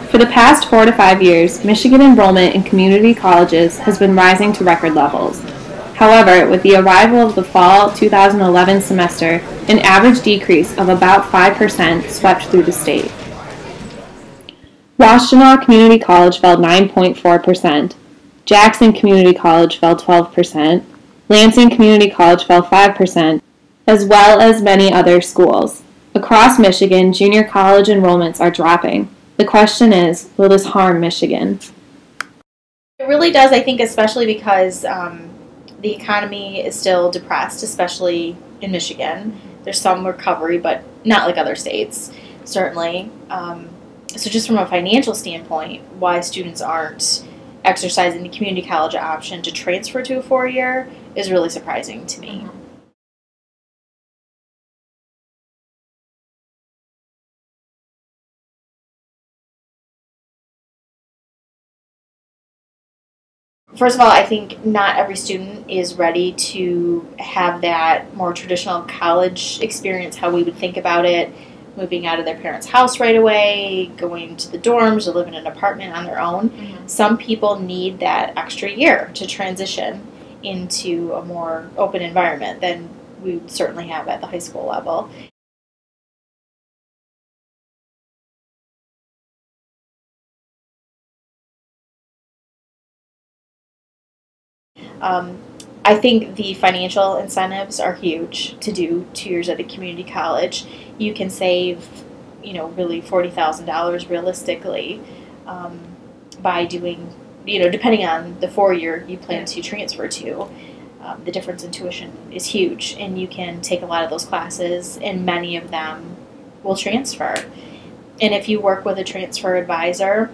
For the past 4 to 5 years, Michigan enrollment in community colleges has been rising to record levels. However, with the arrival of the fall 2011 semester, an average decrease of about 5% swept through the state. Washtenaw Community College fell 9.4%, Jackson Community College fell 12%, Lansing Community College fell 5%, as well as many other schools. Across Michigan, junior college enrollments are dropping. The question is, will this harm Michigan? It really does, I think, especially because the economy is still depressed, especially in Michigan. There's some recovery, but not like other states, certainly. So just from a financial standpoint, why students aren't exercising the community college option to transfer to a 4-year is really surprising to me. Mm-hmm. First of all, I think not every student is ready to have that more traditional college experience, how we would think about it, moving out of their parents' house right away, going to the dorms, or living in an apartment on their own. Mm-hmm. Some people need that extra year to transition into a more open environment than we would certainly have at the high school level. I think the financial incentives are huge to do 2 years at a community college. You can save, really $40,000 realistically by doing, depending on the 4-year you plan to transfer to. The difference in tuition is huge, and you can take a lot of those classes, and many of them will transfer. And if you work with a transfer advisor,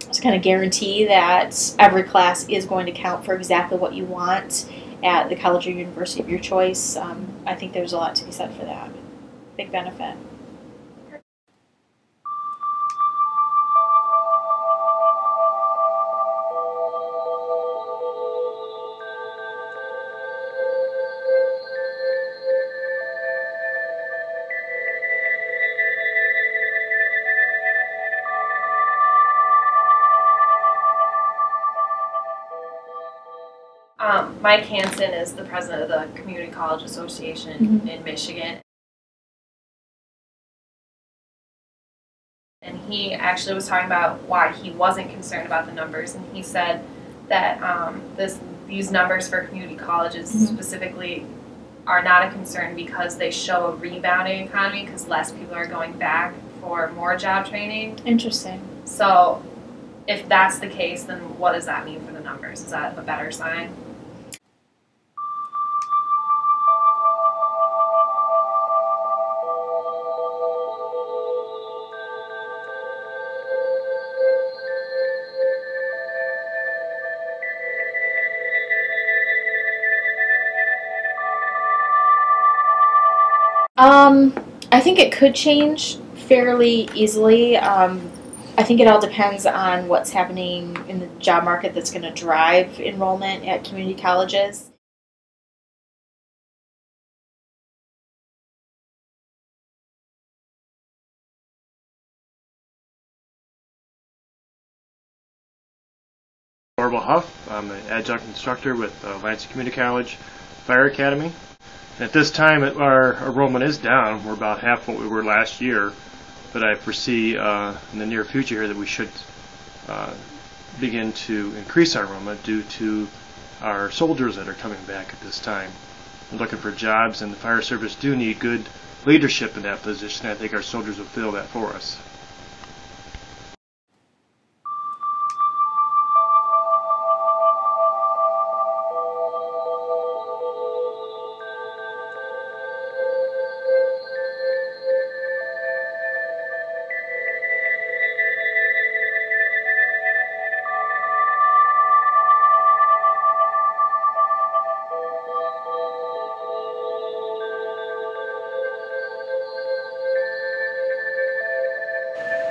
to kind of guarantee that every class is going to count for exactly what you want at the college or university of your choice. I think there's a lot to be said for that. Big benefit. Mike Hansen is the president of the Community College Association in Michigan. And he actually was talking about why he wasn't concerned about the numbers. And he said that these numbers for community colleges specifically are not a concern because they show a rebounding economy because less people are going back for more job training. Interesting. So if that's the case, then what does that mean for the numbers? Is that a better sign? I think it could change fairly easily. I think it all depends on what's happening in the job market that's going to drive enrollment at community colleges. Orville Huff. I'm an adjunct instructor with Lansing Community College Fire Academy. At this time, our enrollment is down. We're about half what we were last year, but I foresee in the near future here that we should begin to increase our enrollment due to our soldiers that are coming back at this time. We're looking for jobs, and the fire service do need good leadership in that position. I think our soldiers will fill that for us.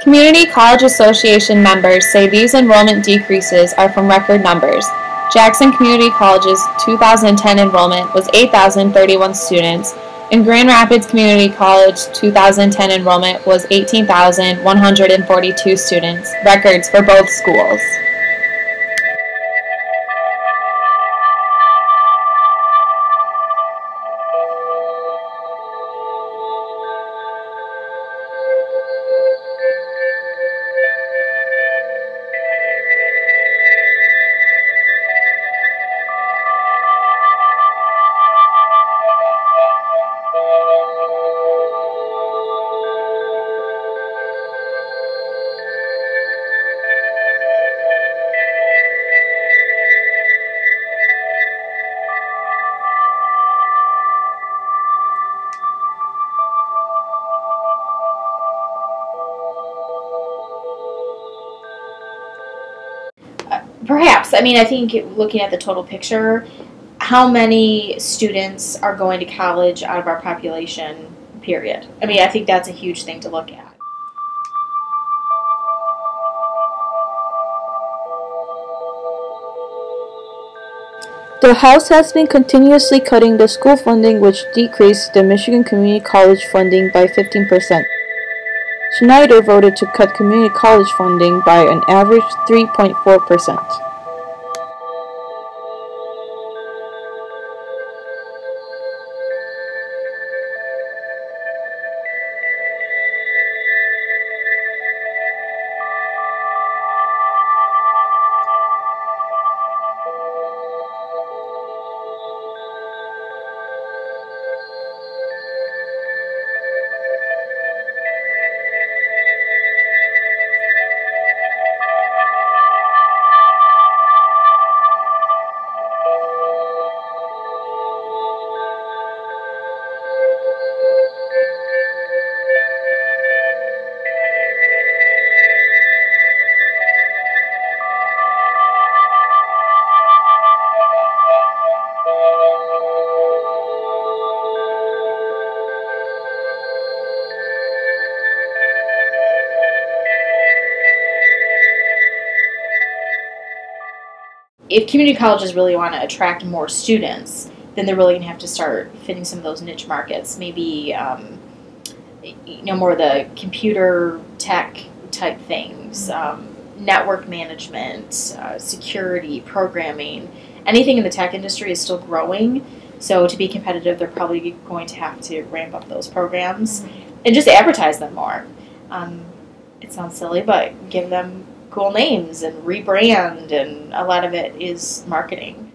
Community College Association members say these enrollment decreases are from record numbers. Jackson Community College's 2010 enrollment was 8,031 students, and Grand Rapids Community College 2010 enrollment was 18,142 students, records for both schools. Perhaps. I mean, I think looking at the total picture, how many students are going to college out of our population, period? I mean, I think that's a huge thing to look at. The House has been continuously cutting the school funding, which decreased the Michigan Community College funding by 15%. Schneider voted to cut community college funding by an average 3.4%. If community colleges really want to attract more students, then they're really going to have to start fitting some of those niche markets. Maybe, more of the computer tech type things, network management, security, programming. Anything in the tech industry is still growing. So to be competitive, they're probably going to have to ramp up those programs and just advertise them more. It sounds silly, but give them cool names and rebrand, and a lot of it is marketing.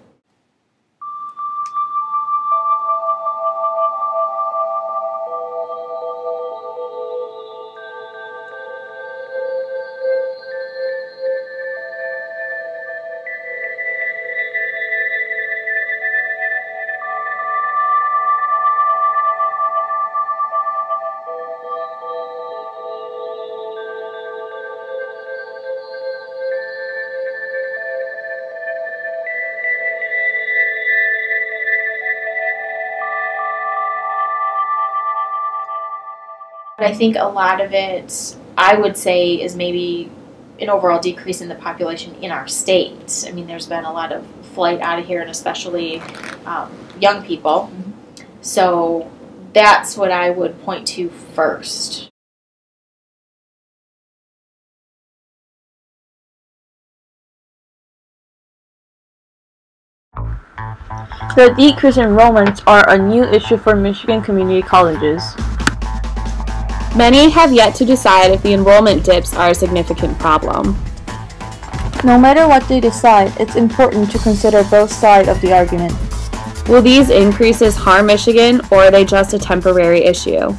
But I think a lot of it, I would say, is maybe an overall decrease in the population in our state. I mean, there's been a lot of flight out of here, and especially young people. So that's what I would point to first. The decrease in enrollments are a new issue for Michigan community colleges. Many have yet to decide if the enrollment dips are a significant problem. No matter what they decide, it's important to consider both sides of the argument. Will these increases harm Michigan, or are they just a temporary issue?